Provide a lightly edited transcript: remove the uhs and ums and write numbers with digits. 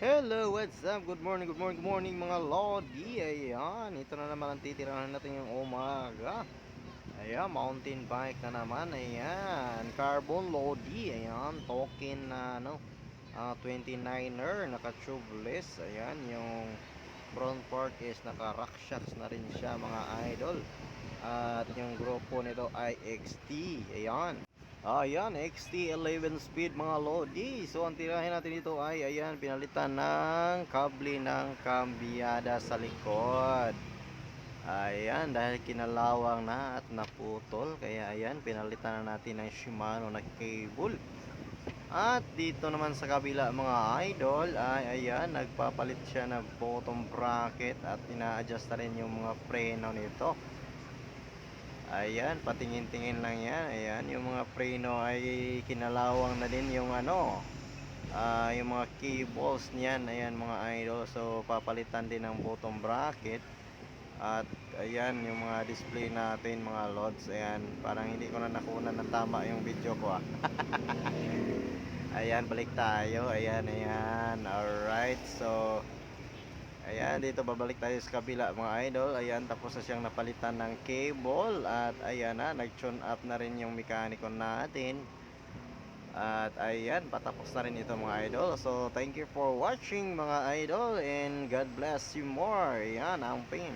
Hello, what's up? Good morning, good morning, good morning mga Lodi. Ayan, ito na naman ang titirahan natin yung umaga. Ayan, mountain bike na naman. Ayan, carbon Lodi. Ayan, token na 29er, naka tubeless. Ayan, yung front part is naka rock shots na rin siya mga idol. At yung grupo nito ay XT. Ayan. Ayan, XT11 speed mga Lodi. So ang tirahin natin dito ay ayan, pinalitan ng kable ng kambyada sa likod. Ayan, dahil kinalawang na at naputol, kaya ayan, pinalitan na natin ng Shimano na cable. At dito naman sa kabila mga idol ay ayan, nagpapalit siya ng bottom bracket at ina-adjust na rin yung mga preno nito. Ayan, patingin-tingin lang yan. Ayan, yung mga preno ay kinalawang na din yung yung mga cables niyan. Ayan mga idol. So, papalitan din ng bottom bracket. At ayan, yung mga display natin, mga loads. Ayan, parang hindi ko na nakunan ng tama yung video ko Ayan, balik tayo. Ayan, ayan. Alright, so ayan, dito babalik tayo sa kabila mga idol. Ayan, tapos na siyang napalitan ng cable. At ayan na, nag-tune up na rin yung mekaniko natin. At ayan, patapos na rin ito mga idol. So, thank you for watching mga idol. And God bless you more. Ayan, ang pin.